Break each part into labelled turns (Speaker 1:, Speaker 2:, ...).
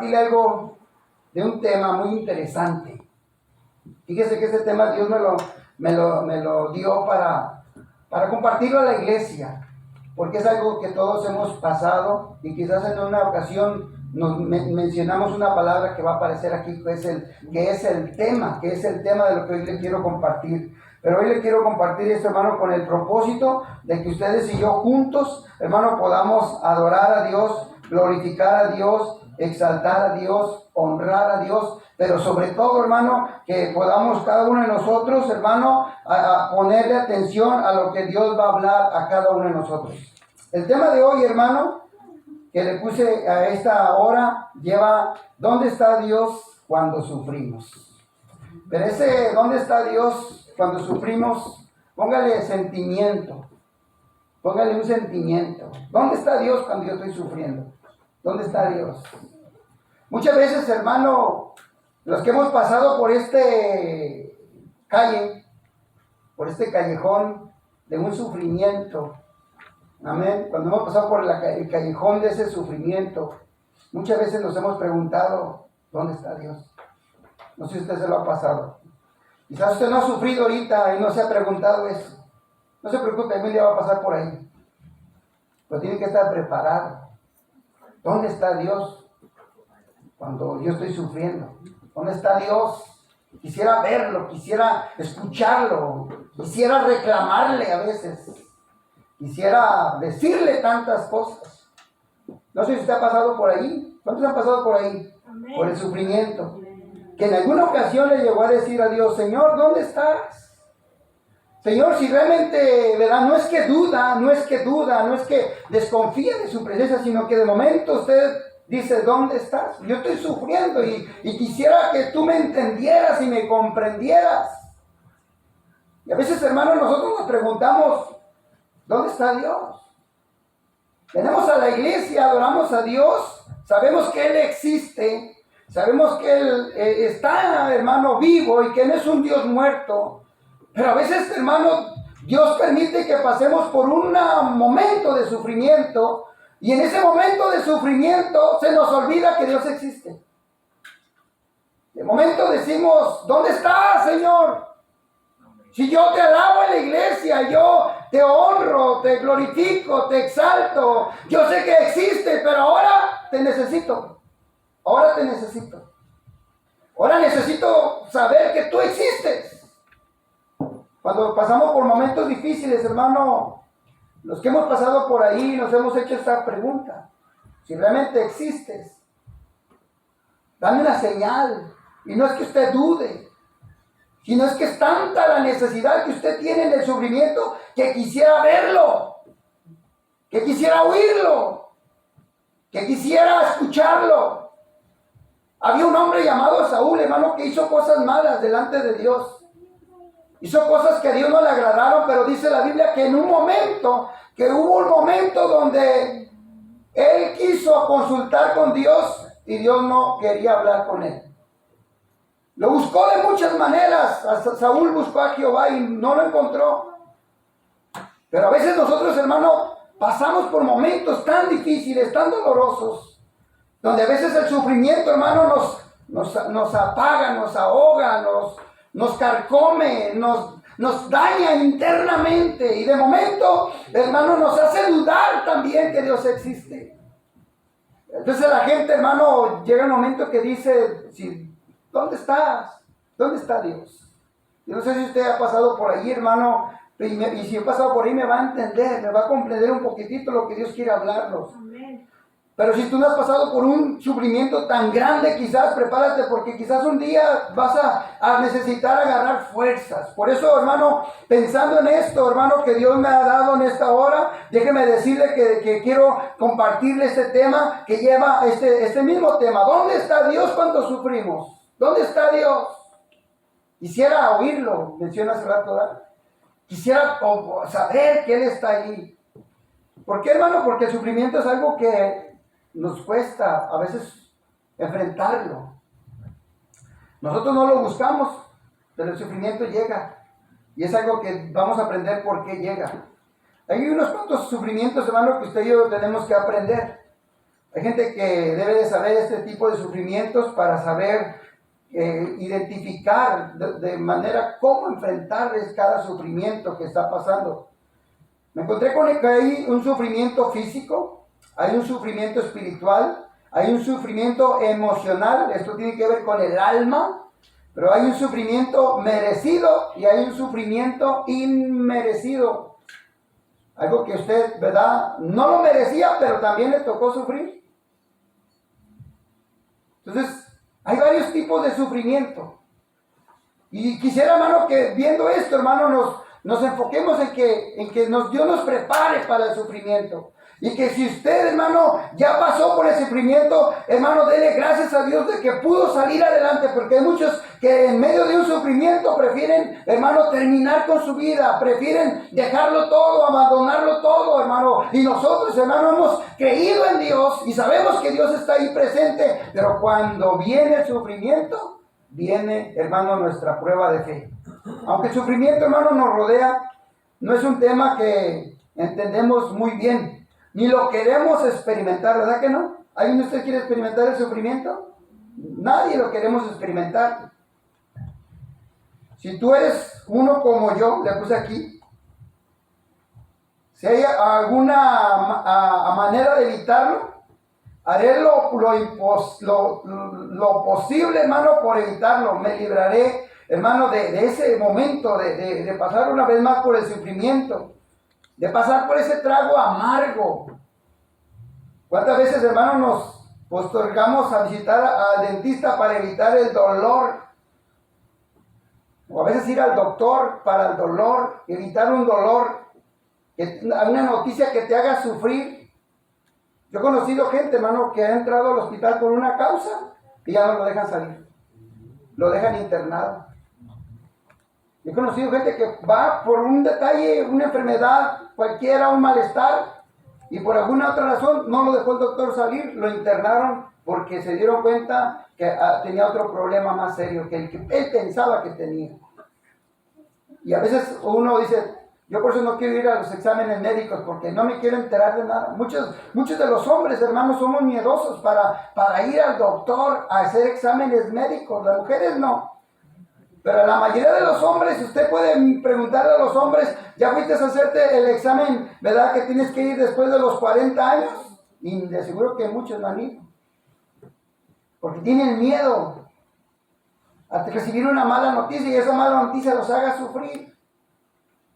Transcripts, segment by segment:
Speaker 1: compartirle algo de un tema muy interesante. Fíjese que ese tema Dios me lo dio para compartirlo a la iglesia, porque es algo que todos hemos pasado y quizás en una ocasión mencionamos una palabra que va a aparecer aquí, que es el tema de lo que hoy le quiero compartir. Pero hoy le quiero compartir esto, hermano, con el propósito de que ustedes y yo juntos, hermano, podamos adorar a Dios, glorificar a Dios, exaltar a Dios, honrar a Dios, pero sobre todo, hermano, que podamos cada uno de nosotros, hermano, a ponerle atención a lo que Dios va a hablar a cada uno de nosotros. El tema de hoy, hermano, que le puse a esta hora, lleva ¿dónde está Dios cuando sufrimos? Pero ese ¿dónde está Dios cuando sufrimos? Póngale sentimiento, póngale un sentimiento. ¿Dónde está Dios cuando yo estoy sufriendo? ¿Dónde está Dios? Muchas veces, hermano, los que hemos pasado por este callejón de un sufrimiento, amén, cuando hemos pasado por el callejón de ese sufrimiento, muchas veces nos hemos preguntado, ¿dónde está Dios? No sé si usted se lo ha pasado. Quizás usted no ha sufrido ahorita y no se ha preguntado eso. No se preocupe, algún día va a pasar por ahí. Pero tiene que estar preparado. ¿Dónde está Dios cuando yo estoy sufriendo? ¿Dónde está Dios? Quisiera verlo, quisiera escucharlo, quisiera reclamarle a veces, quisiera decirle tantas cosas. No sé si usted ha pasado por ahí. ¿Cuántos han pasado por ahí? Amén. Por el sufrimiento. Que en alguna ocasión le llegó a decir a Dios, Señor, ¿dónde estás? Señor, si realmente, ¿verdad? No es que duda, no es que desconfía de su presencia, sino que de momento usted dice, ¿dónde estás? Yo estoy sufriendo y quisiera que tú me entendieras y me comprendieras. Y a veces, hermanos, nosotros nos preguntamos, ¿dónde está Dios? Venimos a la iglesia, adoramos a Dios, sabemos que Él existe, sabemos que Él está, hermano, vivo y que no es un Dios muerto. Pero a veces, hermano, Dios permite que pasemos por un momento de sufrimiento y en ese momento de sufrimiento se nos olvida que Dios existe. De momento decimos, ¿dónde estás, Señor? Si yo te alabo en la iglesia, yo te honro, te glorifico, te exalto, yo sé que existe, pero ahora te necesito. Ahora te necesito. Ahora necesito saber que tú existes. Cuando pasamos por momentos difíciles, hermano, los que hemos pasado por ahí nos hemos hecho esta pregunta. Si realmente existes, dame una señal. Y no es que usted dude, sino es que es tanta la necesidad que usted tiene en el sufrimiento que quisiera verlo, que quisiera oírlo, que quisiera escucharlo. Había un hombre llamado Saúl, hermano, que hizo cosas malas delante de Dios. Hizo cosas que a Dios no le agradaron, pero dice la Biblia que hubo un momento donde él quiso consultar con Dios y Dios no quería hablar con él. Lo buscó de muchas maneras. Saúl buscó a Jehová y no lo encontró. Pero a veces nosotros, hermano, pasamos por momentos tan difíciles, tan dolorosos, donde a veces el sufrimiento, hermano, nos apaga, nos ahoga, nos carcome, nos daña internamente. Y de momento, hermano, nos hace dudar también que Dios existe. Entonces la gente, hermano, llega un momento que dice, ¿dónde estás? ¿Dónde está Dios? Yo no sé si usted ha pasado por ahí, hermano, y si he pasado por ahí me va a entender, me va a comprender un poquitito lo que Dios quiere hablarnos. Amén. Pero si tú no has pasado por un sufrimiento tan grande, quizás prepárate, porque quizás un día vas a necesitar agarrar fuerzas. Por eso, hermano, pensando en esto, hermano, que Dios me ha dado en esta hora, déjeme decirle que quiero compartirle este tema que lleva este mismo tema. ¿Dónde está Dios cuando sufrimos? ¿Dónde está Dios? Quisiera oírlo, menciona hace rato, ¿verdad? Quisiera saber que Él está ahí. ¿Por qué, hermano? Porque el sufrimiento es algo que nos cuesta a veces enfrentarlo. Nosotros no lo buscamos, pero el sufrimiento llega. Y es algo que vamos a aprender por qué llega. Hay unos cuantos sufrimientos, hermano, que usted y yo tenemos que aprender. Hay gente que debe de saber este tipo de sufrimientos para saber identificar de manera cómo enfrentarles cada sufrimiento que está pasando. Me encontré con que hay un sufrimiento físico, hay un sufrimiento espiritual, hay un sufrimiento emocional, esto tiene que ver con el alma, pero hay un sufrimiento merecido y hay un sufrimiento inmerecido. Algo que usted, ¿verdad?, no lo merecía, pero también le tocó sufrir. Entonces, hay varios tipos de sufrimiento. Y quisiera, hermano, que viendo esto, hermano, nos enfoquemos en que Dios nos prepare para el sufrimiento. Y que si usted, hermano, ya pasó por el sufrimiento, hermano, dele gracias a Dios de que pudo salir adelante. Porque hay muchos que en medio de un sufrimiento prefieren, hermano, terminar con su vida. Prefieren dejarlo todo, abandonarlo todo, hermano. Y nosotros, hermano, hemos creído en Dios y sabemos que Dios está ahí presente. Pero cuando viene el sufrimiento, viene, hermano, nuestra prueba de fe. Aunque el sufrimiento, hermano, nos rodea, no es un tema que entendemos muy bien, ni lo queremos experimentar, ¿verdad que no? ¿Alguien de ustedes quiere experimentar el sufrimiento? Nadie lo queremos experimentar. Si tú eres uno como yo, le puse aquí, si hay alguna manera de evitarlo, haré lo posible, hermano, por evitarlo. Me libraré, hermano, de ese momento, de pasar una vez más por el sufrimiento, de pasar por ese trago amargo. ¿Cuántas veces, hermano, nos postergamos a visitar al dentista para evitar el dolor? O a veces ir al doctor para el dolor, evitar un dolor, una noticia que te haga sufrir. Yo he conocido gente, hermano, que ha entrado al hospital por una causa y ya no lo dejan salir. Lo dejan internado. He conocido gente que va por un detalle, una enfermedad cualquiera, un malestar, y por alguna otra razón no lo dejó el doctor salir, lo internaron porque se dieron cuenta que tenía otro problema más serio que el que él pensaba que tenía. Y a veces uno dice, yo por eso no quiero ir a los exámenes médicos porque no me quiero enterar de nada. Muchos de los hombres, hermanos, somos miedosos para ir al doctor a hacer exámenes médicos. Las mujeres no. Pero la mayoría de los hombres, usted puede preguntarle a los hombres, ¿ya fuiste a hacerte el examen, verdad, que tienes que ir después de los 40 años? Y de seguro que muchos no han ido. Porque tienen miedo a recibir una mala noticia y esa mala noticia los haga sufrir.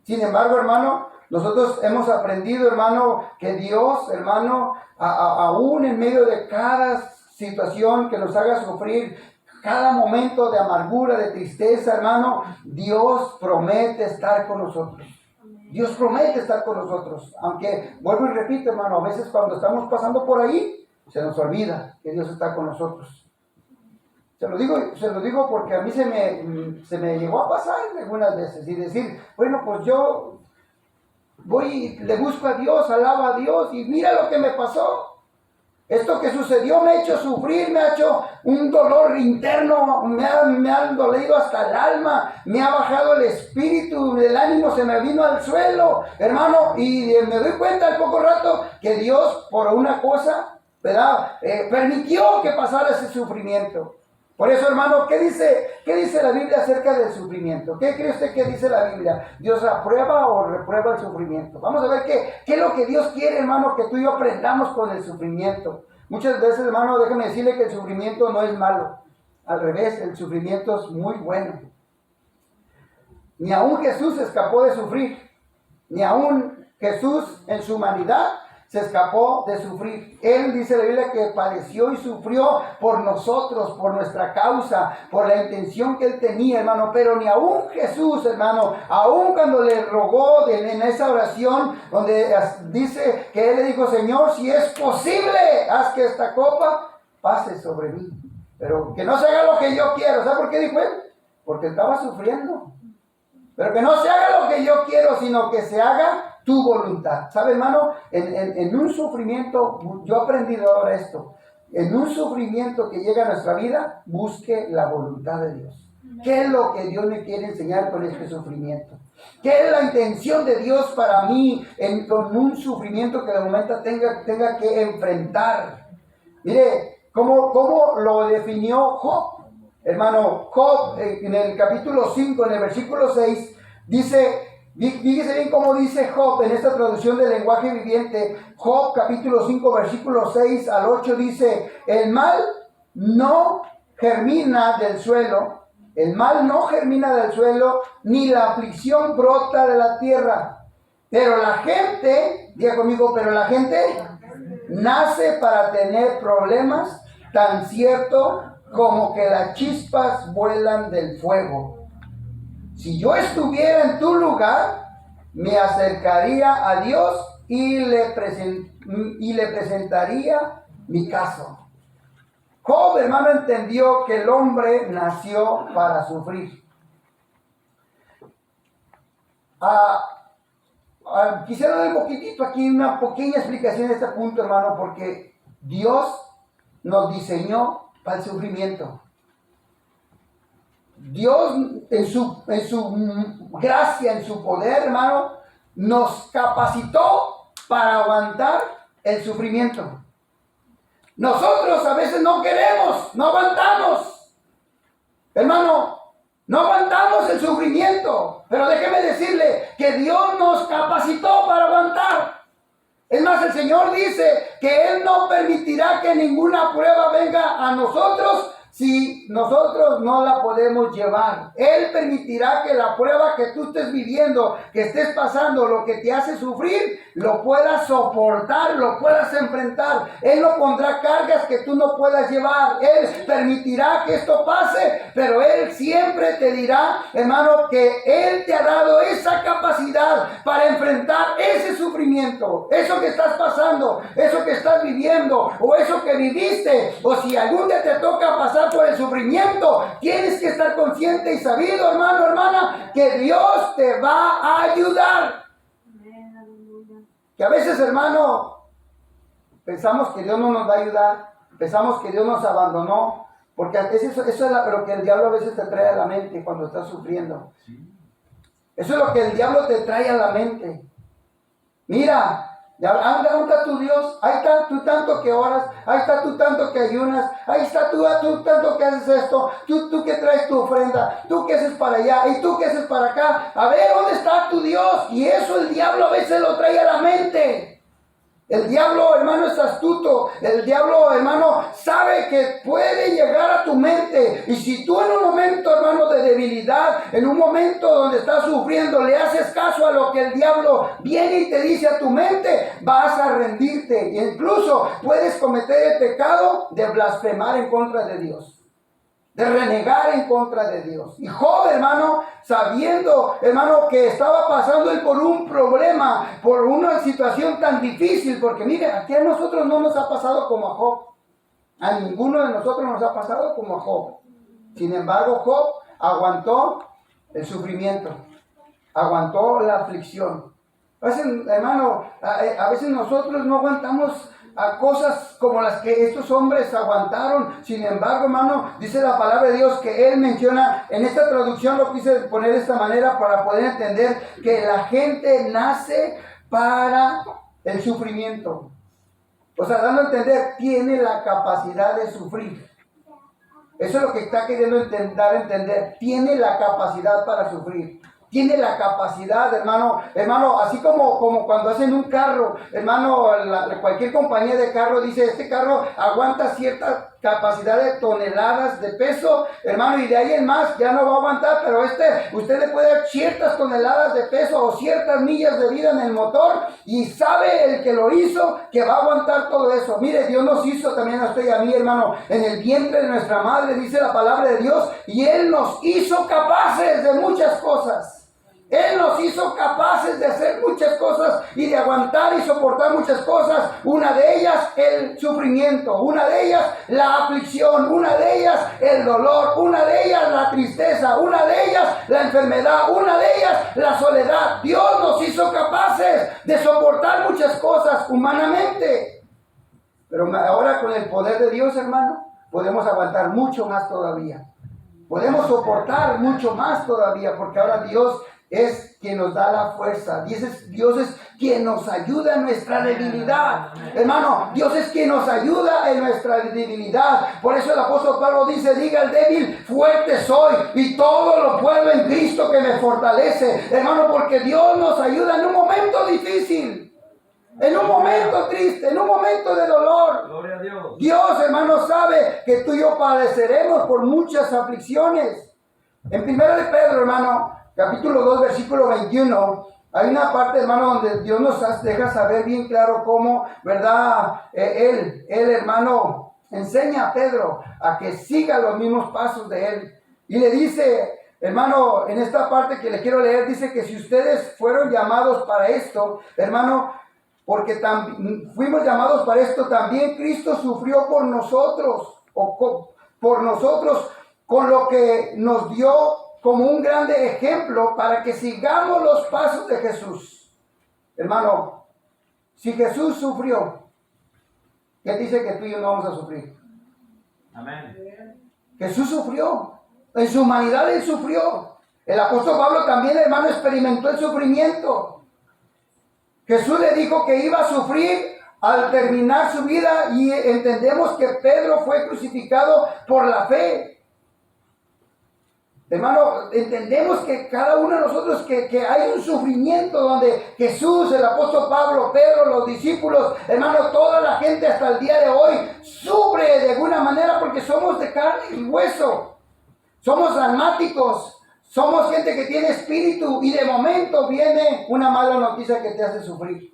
Speaker 1: Sin embargo, hermano, nosotros hemos aprendido, hermano, que Dios, hermano, aún en medio de cada situación que nos haga sufrir, cada momento de amargura, de tristeza, hermano, Dios promete estar con nosotros. Dios promete estar con nosotros. Aunque, vuelvo y repito, hermano, a veces cuando estamos pasando por ahí, se nos olvida que Dios está con nosotros. Se lo digo porque a mí se me llegó a pasar algunas veces y decir, bueno, pues yo voy, le busco a Dios, alabo a Dios y mira lo que me pasó. Esto que sucedió me ha hecho sufrir, me ha hecho un dolor interno, me ha dolido hasta el alma, me ha bajado el espíritu, el ánimo se me vino al suelo, hermano, y me doy cuenta al poco rato que Dios, por una cosa, ¿verdad?, permitió que pasara ese sufrimiento. Por eso, hermano, ¿qué dice la Biblia acerca del sufrimiento? ¿Qué cree usted que dice la Biblia? ¿Dios aprueba o reprueba el sufrimiento? Vamos a ver qué es lo que Dios quiere, hermano, que tú y yo aprendamos con el sufrimiento. Muchas veces, hermano, déjeme decirle que el sufrimiento no es malo. Al revés, el sufrimiento es muy bueno. Ni aún Jesús escapó de sufrir. Ni aún Jesús en su humanidad se escapó de sufrir. Él, dice la Biblia, que padeció y sufrió por nosotros, por nuestra causa, por la intención que Él tenía, hermano. Pero ni aún Jesús, hermano, aún cuando le rogó en esa oración, donde dice que Él le dijo, Señor, si es posible, haz que esta copa pase sobre mí. Pero que no se haga lo que yo quiero. ¿Sabe por qué dijo Él? Porque estaba sufriendo. Pero que no se haga lo que yo quiero, sino que se haga tu voluntad. ¿Sabe, hermano? En un sufrimiento, yo he aprendido ahora esto. En un sufrimiento que llega a nuestra vida, busque la voluntad de Dios. ¿Qué es lo que Dios me quiere enseñar con este sufrimiento? ¿Qué es la intención de Dios para mí con un sufrimiento que de momento tenga que enfrentar? Mire, ¿cómo lo definió Job? Hermano, Job en el capítulo 5, en el versículo 6, dice, fíjese bien cómo dice Job en esta traducción del lenguaje viviente. Job capítulo 5, versículo 6 al 8 dice, el mal no germina del suelo, ni la aflicción brota de la tierra. Pero la gente, diga conmigo, pero la gente nace para tener problemas, tan cierto como que las chispas vuelan del fuego. Si yo estuviera en tu lugar, me acercaría a Dios y le presentaría mi caso. Job, hermano, entendió que el hombre nació para sufrir. Quisiera dar un poquitito aquí, una pequeña explicación de este punto, hermano, porque Dios nos diseñó para el sufrimiento. Dios en su gracia, en su poder, hermano, nos capacitó para aguantar el sufrimiento. Nosotros a veces no queremos, no aguantamos. Hermano, no aguantamos el sufrimiento, pero déjeme decirle que Dios nos capacitó para aguantar. Es más, el Señor dice que Él no permitirá que ninguna prueba venga a nosotros si nosotros no la podemos llevar. Él permitirá que la prueba que tú estés viviendo, que estés pasando, lo que te hace sufrir, lo puedas soportar, lo puedas enfrentar. Él no pondrá cargas que tú no puedas llevar. Él permitirá que esto pase, pero Él siempre te dirá, hermano, que Él te ha dado esa capacidad para enfrentar ese sufrimiento, eso que estás pasando, eso que estás viviendo, o eso que viviste, o si algún día te toca pasar por el sufrimiento, tienes que estar consciente y sabido, hermano, hermana, que Dios te va a ayudar. Que a veces, hermano, pensamos que Dios no nos va a ayudar, pensamos que Dios nos abandonó, porque eso es lo que el diablo a veces te trae a la mente cuando estás sufriendo. Eso es lo que el diablo te trae a la mente. Mira, ¿dónde está tu Dios? Ahí está tú tanto que oras, ahí está tú tanto que ayunas, ahí está tú tanto que haces esto, tú que traes tu ofrenda, tú que haces para allá y tú que haces para acá. A ver, ¿dónde está tu Dios? Y eso el diablo a veces lo trae a la mente. El diablo, hermano, es astuto. El diablo, hermano, sabe que puede llegar a tu mente. Y si tú en un momento, hermano, de debilidad, en un momento donde estás sufriendo, le haces caso a lo que el diablo viene y te dice a tu mente, vas a rendirte. E incluso puedes cometer el pecado de blasfemar en contra de Dios, de renegar en contra de Dios. Y Job, hermano, sabiendo, hermano, que estaba pasando él por un problema, por una situación tan difícil, porque mire, aquí a nosotros no nos ha pasado como a Job. A ninguno de nosotros nos ha pasado como a Job. Sin embargo, Job aguantó el sufrimiento, aguantó la aflicción. A veces, hermano, a veces nosotros no aguantamos a cosas como las que estos hombres aguantaron. Sin embargo, hermano, dice la palabra de Dios que Él menciona, en esta traducción lo quise poner de esta manera para poder entender que la gente nace para el sufrimiento. O sea, dando a entender, tiene la capacidad de sufrir. Eso es lo que está queriendo dar a entender. Tiene la capacidad para sufrir. Tiene la capacidad, hermano, así como cuando hacen un carro, hermano, cualquier compañía de carro dice, este carro aguanta cierta capacidad de toneladas de peso, hermano, y de ahí en más ya no va a aguantar, pero usted le puede dar ciertas toneladas de peso o ciertas millas de vida en el motor, y sabe el que lo hizo que va a aguantar todo eso. Mire, Dios nos hizo también a usted y a mí, hermano, en el vientre de nuestra madre, dice la palabra de Dios, y Él nos hizo capaces de muchas cosas. Él nos hizo capaces de hacer muchas cosas y de aguantar y soportar muchas cosas. Una de ellas el sufrimiento, una de ellas la aflicción, una de ellas el dolor, una de ellas la tristeza, una de ellas la enfermedad, una de ellas la soledad. Dios nos hizo capaces de soportar muchas cosas humanamente. Pero ahora con el poder de Dios, hermano, podemos aguantar mucho más todavía. Podemos soportar mucho más todavía, porque ahora Dios es quien nos da la fuerza. Dios es quien nos ayuda en nuestra debilidad. Hermano, Dios es quien nos ayuda en nuestra debilidad. Por eso el apóstol Pablo dice, diga el débil, fuerte soy y todo lo puedo en Cristo que me fortalece. Hermano, porque Dios nos ayuda en un momento difícil. En un momento triste, en un momento de dolor.
Speaker 2: Gloria a Dios.
Speaker 1: Dios, hermano, sabe que tú y yo padeceremos por muchas aflicciones. En 1 de Pedro, hermano, capítulo 2, versículo 21, hay una parte, hermano, donde Dios nos deja saber bien claro cómo, ¿verdad? Él, hermano, enseña a Pedro a que siga los mismos pasos de él. Y le dice, hermano, en esta parte que le quiero leer, dice que si ustedes fueron llamados para esto, hermano, porque fuimos llamados para esto, también Cristo sufrió por nosotros, por nosotros, con lo que nos dio como un grande ejemplo para que sigamos los pasos de Jesús. Hermano, si Jesús sufrió, ¿qué dice que tú y yo no vamos a sufrir?
Speaker 2: Amén.
Speaker 1: Jesús sufrió, en su humanidad él sufrió. El apóstol Pablo también, hermano, experimentó el sufrimiento. Jesús le dijo que iba a sufrir al terminar su vida y entendemos que Pedro fue crucificado por la fe. Hermano, entendemos que cada uno de nosotros que hay un sufrimiento donde Jesús, el apóstol Pablo, Pedro, los discípulos, hermano, toda la gente hasta el día de hoy sufre de alguna manera porque somos de carne y hueso. Somos almáticos. Somos gente que tiene espíritu y de momento viene una mala noticia que te hace sufrir.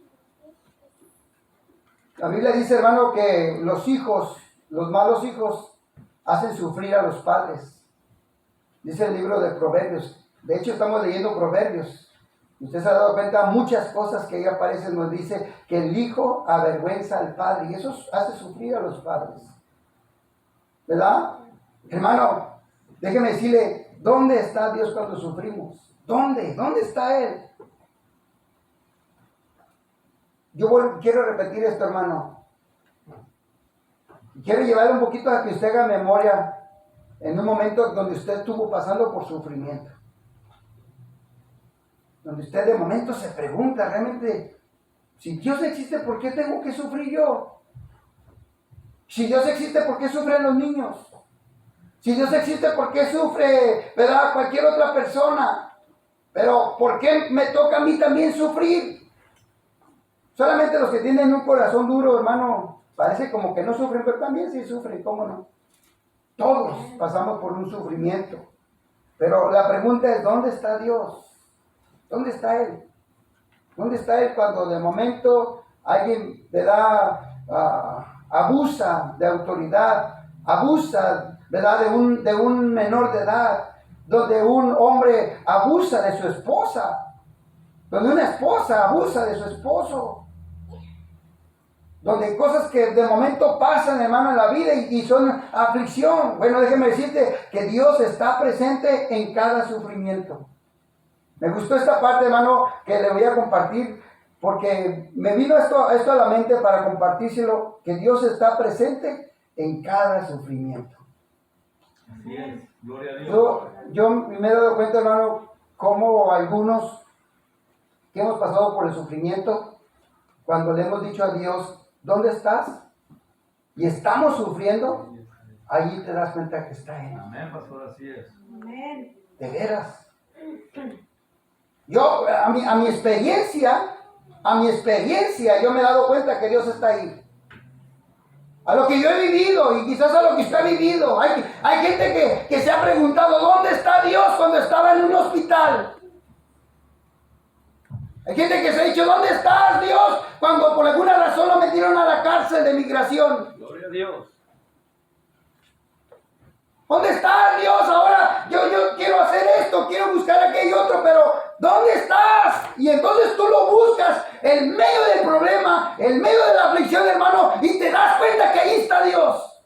Speaker 1: La Biblia dice, hermano, que los malos hijos, hacen sufrir a los padres. Dice el libro de Proverbios. De hecho, estamos leyendo Proverbios. Usted se ha dado cuenta, muchas cosas que ahí aparecen, nos dice que el hijo avergüenza al padre y eso hace sufrir a los padres. ¿Verdad? Hermano, déjeme decirle, ¿dónde está Dios cuando sufrimos? ¿Dónde? ¿Dónde está Él? Quiero repetir esto, hermano. Quiero llevarle un poquito a que usted haga memoria en un momento donde usted estuvo pasando por sufrimiento. Donde usted de momento se pregunta realmente, si Dios existe, ¿por qué tengo que sufrir yo? Si Dios existe, ¿por qué sufren los niños? Si Dios existe, ¿por qué sufre, verdad, cualquier otra persona? Pero ¿por qué me toca a mí también sufrir? Solamente los que tienen un corazón duro, hermano, parece como que no sufren, pero también sí sufren, ¿cómo no? Todos pasamos por un sufrimiento. Pero la pregunta es, ¿dónde está Dios? ¿Dónde está Él? ¿Dónde está Él cuando de momento alguien, verdad, abusa de autoridad, abusa, ¿verdad?, de un menor de edad, donde un hombre abusa de su esposa, donde una esposa abusa de su esposo, donde hay cosas que de momento pasan, hermano, en la vida y son aflicción. Bueno, déjeme decirte que Dios está presente en cada sufrimiento. Me gustó esta parte, hermano, que le voy a compartir, porque me vino esto a la mente para compartírselo, que Dios está presente en cada sufrimiento.
Speaker 2: Así es, gloria a Dios.
Speaker 1: Yo me he dado cuenta, hermano, cómo algunos que hemos pasado por el sufrimiento, cuando le hemos dicho a Dios, ¿dónde estás? Y estamos sufriendo, ahí te das cuenta que está Él.
Speaker 2: Amén, pastor, así es.
Speaker 3: Amén.
Speaker 1: De veras. Yo, a mi experiencia, yo me he dado cuenta que Dios está ahí. A lo que yo he vivido y quizás a lo que usted ha vivido. Hay gente que se ha preguntado, ¿dónde está Dios cuando estaba en un hospital? Hay gente que se ha dicho, ¿dónde estás, Dios? Cuando por alguna razón lo metieron a la cárcel de migración.
Speaker 2: Gloria a Dios.
Speaker 1: ¿Dónde estás, Dios? Ahora yo quiero hacer esto, quiero buscar aquello otro, pero ¿dónde estás? Y entonces tú lo buscas en medio del problema, en medio de la aflicción, hermano, y te das cuenta que ahí está Dios.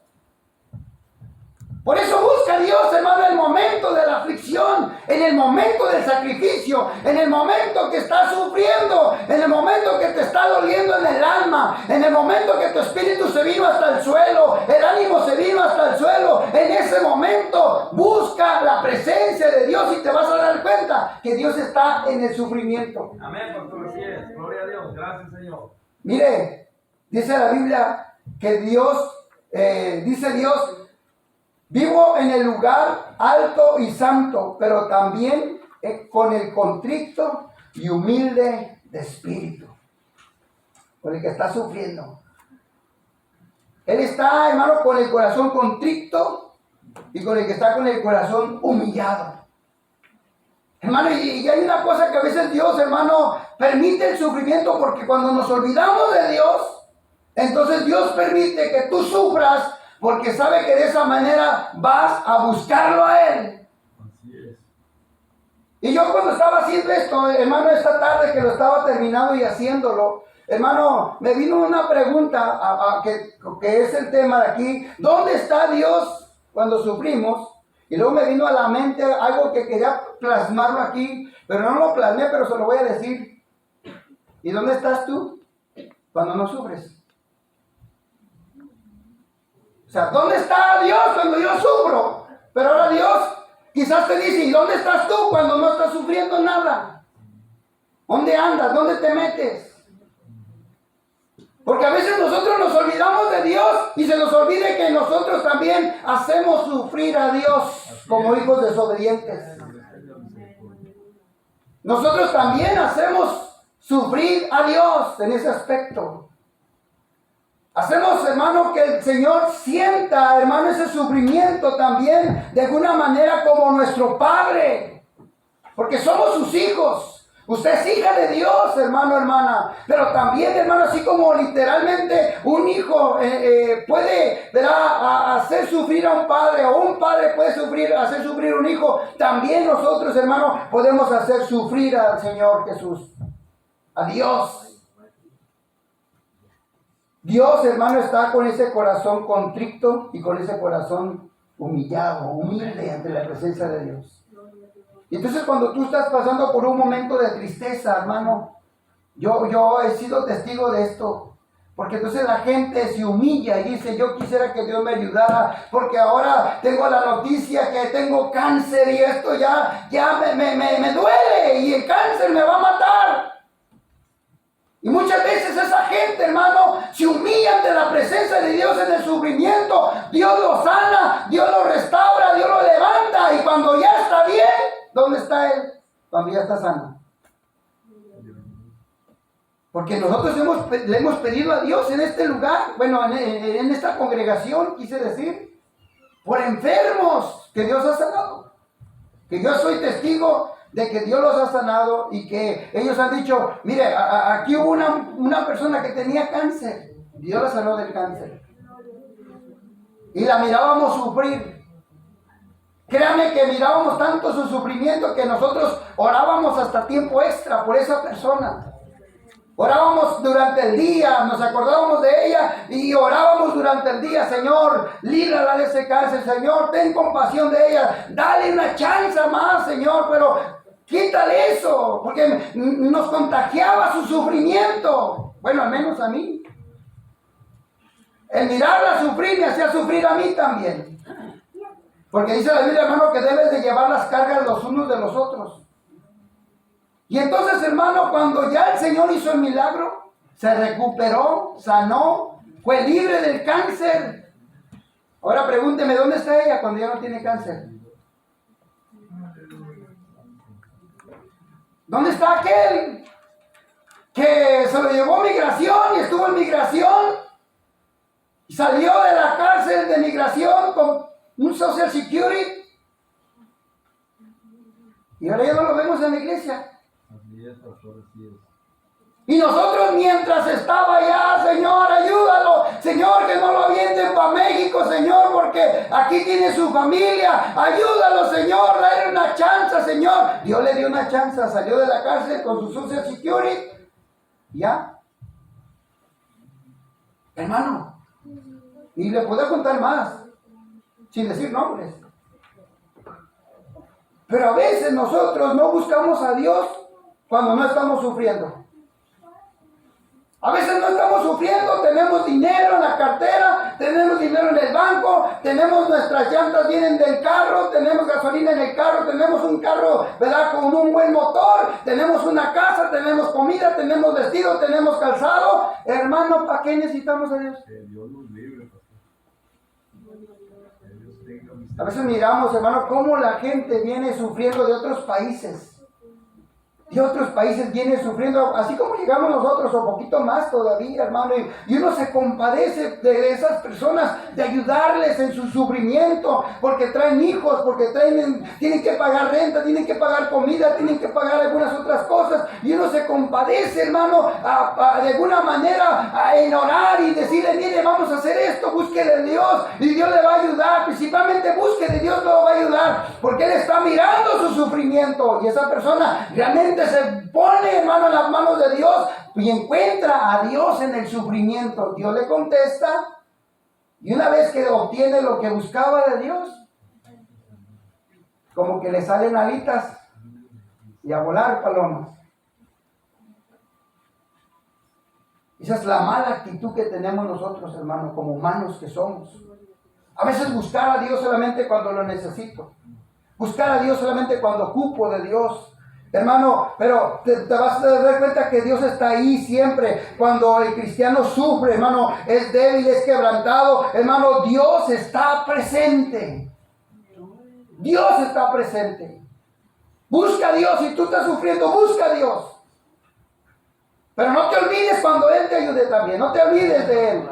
Speaker 1: Por eso busca a Dios, hermano, momento de la aflicción, en el momento del sacrificio, en el momento que estás sufriendo, en el momento que te está doliendo en el alma, en el momento que tu espíritu se vino hasta el suelo, el ánimo se vino hasta el suelo, en ese momento busca la presencia de Dios y te vas a dar cuenta que Dios está en el sufrimiento.
Speaker 2: Amén, pastor, así es. Gloria a Dios. Gracias, Señor.
Speaker 1: Mire, dice la Biblia que Dios, dice Dios, vivo en el lugar alto y santo, pero también con el contrito y humilde de espíritu, con el que está sufriendo. Él está, hermano, con el corazón contrito y con el que está con el corazón humillado. Hermano, y hay una cosa que a veces Dios, hermano, permite el sufrimiento, porque cuando nos olvidamos de Dios, entonces Dios permite que tú sufras, porque sabe que de esa manera vas a buscarlo a Él.
Speaker 2: Así es.
Speaker 1: Y yo cuando estaba haciendo esto, hermano, esta tarde que lo estaba terminando y haciéndolo, hermano, me vino una pregunta que es el tema de aquí. ¿Dónde está Dios cuando sufrimos? Y luego me vino a la mente algo que quería plasmarlo aquí, pero no lo plasmé, pero se lo voy a decir. ¿Y dónde estás tú cuando no sufres? O sea, ¿dónde está Dios cuando yo sufro? Pero ahora Dios quizás te dice, ¿y dónde estás tú cuando no estás sufriendo nada? ¿Dónde andas? ¿Dónde te metes? Porque a veces nosotros nos olvidamos de Dios y se nos olvida que nosotros también hacemos sufrir a Dios como hijos desobedientes. Nosotros también hacemos sufrir a Dios en ese aspecto. Hacemos, hermano, que el Señor sienta, hermano, ese sufrimiento también de alguna manera como nuestro Padre. Porque somos sus hijos. Usted es hija de Dios, hermano, hermana. Pero también, hermano, así como literalmente un hijo puede, ¿verdad?, hacer sufrir a un padre, o un padre puede hacer sufrir a un hijo, también nosotros, hermano, podemos hacer sufrir al Señor Jesús, a Dios. Dios, hermano, está con ese corazón contrito y con ese corazón humillado, humilde ante la presencia de Dios. Y entonces cuando tú estás pasando por un momento de tristeza, hermano, yo he sido testigo de esto. Porque entonces la gente se humilla y dice, yo quisiera que Dios me ayudara, porque ahora tengo la noticia que tengo cáncer y esto ya me duele y el cáncer me va a matar. Y muchas veces esa gente, hermano, se humilla ante la presencia de Dios en el sufrimiento. Dios lo sana, Dios lo restaura, Dios lo levanta. Y cuando ya está bien, ¿dónde está Él? Cuando ya está sano. Porque nosotros le hemos pedido a Dios en este lugar, bueno, en esta congregación, quise decir, por enfermos que Dios ha sanado. Que yo soy testigo de que Dios los ha sanado y que ellos han dicho, mire, aquí hubo una persona que tenía cáncer, Dios la sanó del cáncer. Y la mirábamos sufrir. Créame que mirábamos tanto su sufrimiento que nosotros orábamos hasta tiempo extra por esa persona. Orábamos durante el día, nos acordábamos de ella y orábamos durante el día. Señor, líbrala de ese cáncer. Señor, ten compasión de ella. Dale una chance más, Señor, pero quítale eso, porque nos contagiaba su sufrimiento. Bueno, al menos a mí. El mirarla sufrir me hacía sufrir a mí también. Porque dice la Biblia, hermano, que debes de llevar las cargas los unos de los otros. Y entonces, hermano, cuando ya el Señor hizo el milagro, se recuperó, sanó, fue libre del cáncer. Ahora pregúnteme, ¿dónde está ella cuando ya no tiene cáncer? ¿Dónde está aquel que se lo llevó migración y estuvo en migración? Y salió de la cárcel de migración con un Social Security. Y ahora ya no lo vemos en la iglesia.
Speaker 2: Así es, pastor, así es.
Speaker 1: Y nosotros mientras estaba allá, Señor, ayúdalo. Señor, que no lo avienten para México, Señor, porque aquí tiene su familia. Ayúdalo, Señor, dale una chance, Señor. Dios le dio una chance, salió de la cárcel con su Social Security. ¿Ya? Hermano. Y le puedo contar más, sin decir nombres. Pero a veces nosotros no buscamos a Dios cuando no estamos sufriendo. A veces no estamos sufriendo, tenemos dinero en la cartera, tenemos dinero en el banco, tenemos nuestras llantas vienen del carro, tenemos gasolina en el carro, tenemos un carro, ¿verdad?, con un buen motor, tenemos una casa, tenemos comida, tenemos vestido, tenemos calzado. Hermano, ¿para qué necesitamos a Dios?
Speaker 2: Que Dios nos libre, pastor. Que Dios tenga
Speaker 1: A
Speaker 2: misericordia.
Speaker 1: veces miramos, hermano, cómo la gente viene sufriendo de otros países. Y otros países vienen sufriendo, así como llegamos nosotros, o poquito más todavía, hermano. Y uno se compadece de esas personas, de ayudarles en su sufrimiento, porque traen hijos, porque tienen que pagar renta, tienen que pagar comida, tienen que pagar algunas otras cosas. Y uno se compadece, hermano, de alguna manera, en orar y decirle, mire, vamos a hacer esto, busque de Dios, y Dios le va a ayudar. Principalmente busque de Dios, lo va a ayudar, porque Él está mirando su sufrimiento. Y esa persona realmente se pone, hermano, en las manos de Dios y encuentra a Dios en el sufrimiento. Dios le contesta, y una vez que obtiene lo que buscaba de Dios, como que le salen alitas y a volar palomas. Esa es la mala actitud que tenemos nosotros, hermano, como humanos que somos. A veces buscar a Dios solamente cuando lo necesito, buscar a Dios solamente cuando ocupo de Dios. Hermano, pero te vas a dar cuenta que Dios está ahí siempre. Cuando el cristiano sufre, hermano, es débil, es quebrantado, hermano, Dios está presente. Dios está presente. Busca a Dios. Si tú estás sufriendo, busca a Dios. Pero no te olvides cuando Él te ayude también. No te olvides de Él.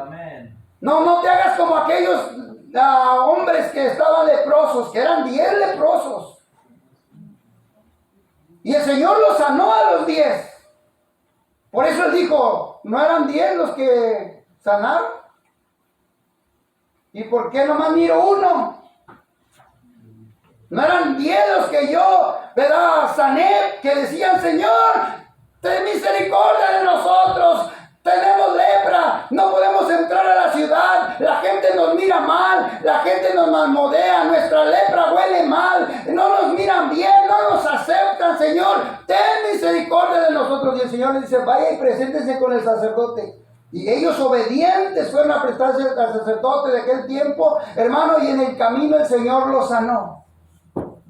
Speaker 1: No te hagas como aquellos hombres que estaban leprosos, que eran 10 leprosos. Y el Señor los sanó a los 10. Por eso Él dijo, ¿no eran 10 los que sanaron? ¿Y por qué nomás miro uno? ¿No eran 10 los que yo, verdad, sané, que decían, Señor, ten misericordia de nosotros? Tenemos lepra, no podemos entrar a la ciudad, la gente nos mira mal, la gente nos malmodea, nuestra lepra huele mal, no nos miran bien, no nos aceptan, Señor, ten misericordia de nosotros. Y el Señor les dice, vaya y preséntense con el sacerdote. Y ellos obedientes fueron a prestarse al sacerdote de aquel tiempo, hermano, y en el camino el Señor los sanó.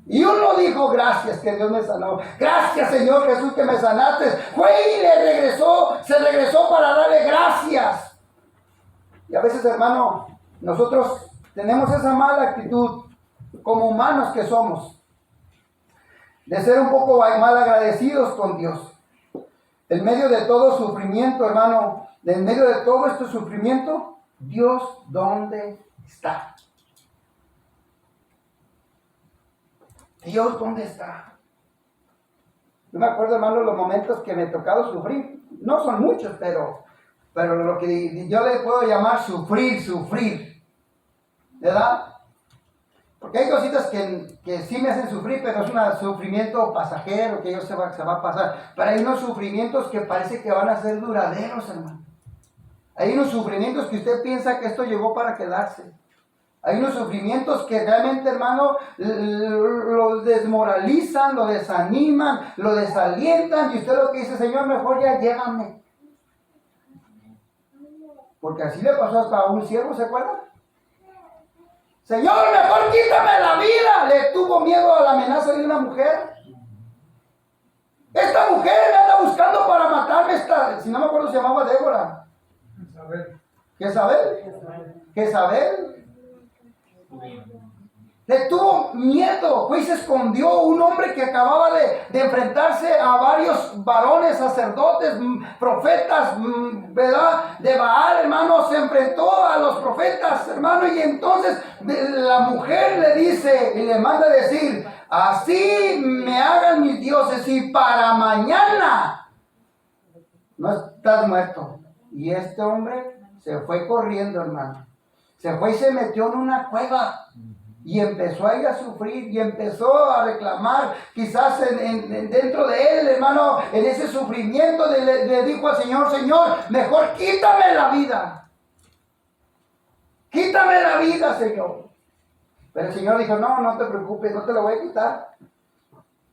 Speaker 1: Y uno dijo, gracias que Dios me sanó. Gracias, Señor Jesús, que me sanaste. Fue y se regresó para darle gracias. Y a veces, hermano, nosotros tenemos esa mala actitud como humanos que somos, de ser un poco mal agradecidos con Dios. En medio de todo sufrimiento, hermano, en medio de todo este sufrimiento, Dios, ¿dónde está? Dios, ¿dónde está? Yo me acuerdo, hermano, los momentos que me he tocado sufrir. No son muchos, pero lo que yo le puedo llamar sufrir. ¿Verdad? Porque hay cositas que sí me hacen sufrir, pero es un sufrimiento pasajero, que se va a pasar. Pero hay unos sufrimientos que parece que van a ser duraderos, hermano. Hay unos sufrimientos que usted piensa que esto llegó para quedarse. Hay unos sufrimientos que realmente, hermano, lo desmoralizan, lo desaniman, lo desalientan. Y usted lo que dice, Señor, mejor ya llévame. Porque así le pasó hasta a un siervo, ¿se acuerdan? Señor, mejor quítame la vida. Le tuvo miedo a la amenaza de una mujer. Esta mujer me anda buscando para matarme. Si no me acuerdo, se llamaba Débora. Jezabel. Le tuvo miedo, pues se escondió. Un hombre que acababa de enfrentarse a varios varones, sacerdotes, profetas, ¿verdad? De Baal, hermano, se enfrentó a los profetas, hermano, y entonces la mujer le dice y le manda a decir, así me hagan mis dioses y para mañana no estás muerto. Y este hombre se fue corriendo, hermano. Se fue y se metió en una cueva y empezó a ir a sufrir y empezó a reclamar, quizás dentro de él, hermano, en ese sufrimiento le dijo al Señor, Señor, mejor quítame la vida. Quítame la vida, Señor. Pero el Señor dijo, no te preocupes, no te la voy a quitar.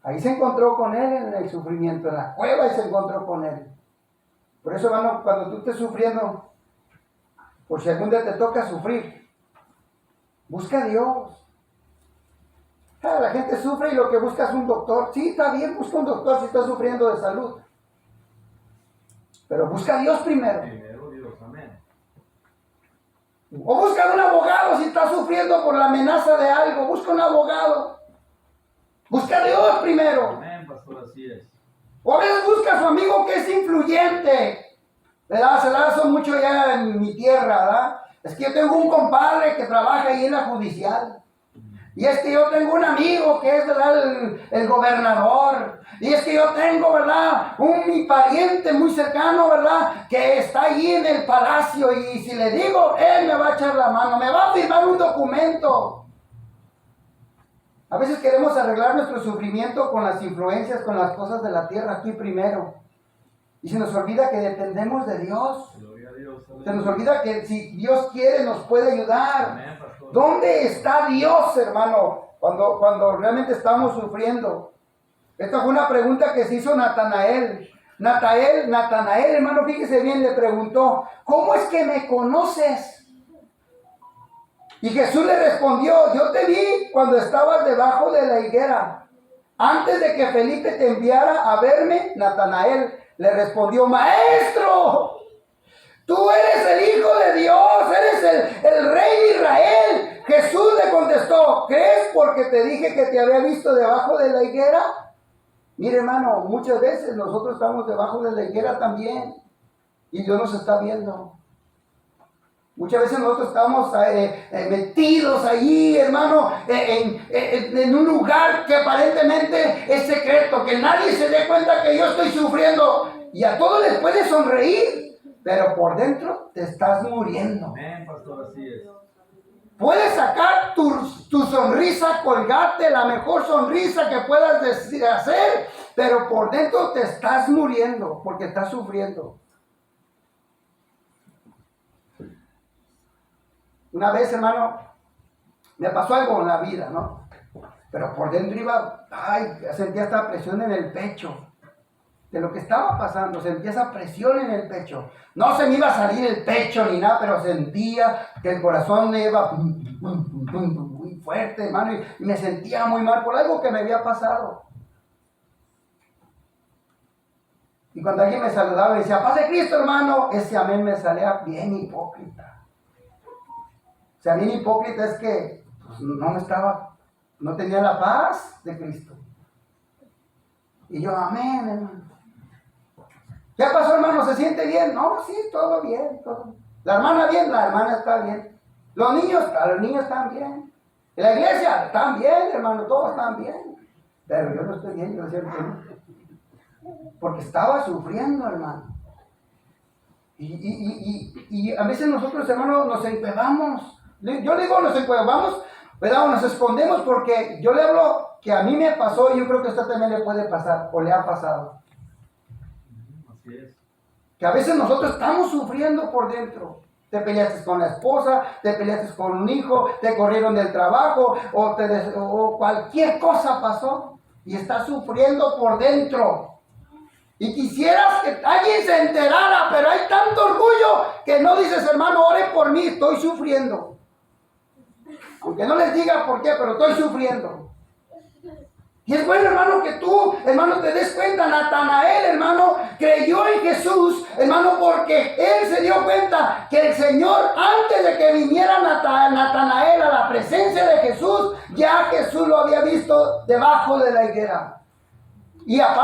Speaker 1: Ahí se encontró con Él en el sufrimiento, en la cueva, y se encontró con Él. Por eso, hermano, cuando tú estés sufriendo, por si algún día te toca sufrir, busca a Dios. La gente sufre y lo que busca es un doctor. Sí, está bien, busca un doctor si está sufriendo de salud. Pero busca a Dios primero.
Speaker 2: Primero Dios, amén.
Speaker 1: O busca un abogado si está sufriendo por la amenaza de algo. Busca un abogado. Busca a Dios primero.
Speaker 2: Amén, pastor, así es.
Speaker 1: O a veces busca a su amigo que es influyente. ¿Verdad? Se da eso mucho ya en mi tierra, ¿verdad? Es que yo tengo un compadre que trabaja ahí en la judicial. Y es que yo tengo un amigo que es, ¿verdad?, el gobernador. Y es que yo tengo, ¿verdad?, mi pariente muy cercano, ¿verdad?, que está allí en el palacio. Y si le digo, él me va a echar la mano, me va a firmar un documento. A veces queremos arreglar nuestro sufrimiento con las influencias, con las cosas de la tierra aquí primero. Y se nos olvida que dependemos de Dios.
Speaker 2: Gloria a Dios.
Speaker 1: Se nos olvida que si Dios quiere nos puede ayudar.
Speaker 2: Amén, pastor.
Speaker 1: ¿Dónde está Dios, hermano, cuando realmente estamos sufriendo? Esta fue una pregunta que se hizo Natanael. Natanael, hermano, fíjese bien, le preguntó, ¿cómo es que me conoces? Y Jesús le respondió, yo te vi cuando estabas debajo de la higuera. Antes de que Felipe te enviara a verme, Natanael le respondió, Maestro, tú eres el Hijo de Dios, eres el Rey de Israel. Jesús le contestó, ¿crees porque te dije que te había visto debajo de la higuera? Mire, hermano, muchas veces nosotros estamos debajo de la higuera también y Dios nos está viendo. Muchas veces nosotros estamos metidos allí, hermano, en un lugar que aparentemente es secreto, que nadie se dé cuenta que yo estoy sufriendo. Y a todos les puede sonreír, pero por dentro te estás muriendo.
Speaker 2: Amén, pastor, así es.
Speaker 1: Puedes sacar tu sonrisa, colgarte la mejor sonrisa que puedas hacer, pero por dentro te estás muriendo porque estás sufriendo. Una vez, hermano, me pasó algo en la vida, ¿no? Pero por dentro sentía esta presión en el pecho. De lo que estaba pasando, sentía esa presión en el pecho. No se me iba a salir el pecho ni nada, pero sentía que el corazón me iba muy fuerte, hermano, y me sentía muy mal por algo que me había pasado. Y cuando alguien me saludaba y decía, paz de Cristo, hermano, ese amén me salía bien hipócrita. O sea, bien hipócrita es que pues, no tenía la paz de Cristo. Y yo, amén, hermano. ¿Qué pasó, hermano? ¿Se siente bien? No, sí, todo bien, todo. La hermana bien, la hermana está bien. Los niños están bien. En la iglesia están bien, hermano, todos están bien. Pero yo no estoy bien, yo decía que no. Porque estaba sufriendo, hermano. Y a veces nosotros, hermano, nos encuevamos. Yo digo nos encuevamos, ¿verdad? O nos escondemos porque yo le hablo que a mí me pasó y yo creo que a usted también le puede pasar o le ha pasado.
Speaker 2: Así es.
Speaker 1: Que a veces nosotros estamos sufriendo por dentro. Te peleaste con la esposa, te peleaste con un hijo, te corrieron del trabajo o cualquier cosa pasó y estás sufriendo por dentro. Y quisieras que alguien se enterara, pero hay tanto orgullo que no dices, hermano, ore por mí, estoy sufriendo. Aunque no les diga por qué, pero estoy sufriendo. Y es bueno, hermano, que tú, hermano, te des cuenta. Natanael, hermano, creyó en Jesús, hermano, porque él se dio cuenta que el Señor, antes de que viniera Natanael a la presencia de Jesús, ya Jesús lo había visto debajo de la higuera. Y aparte,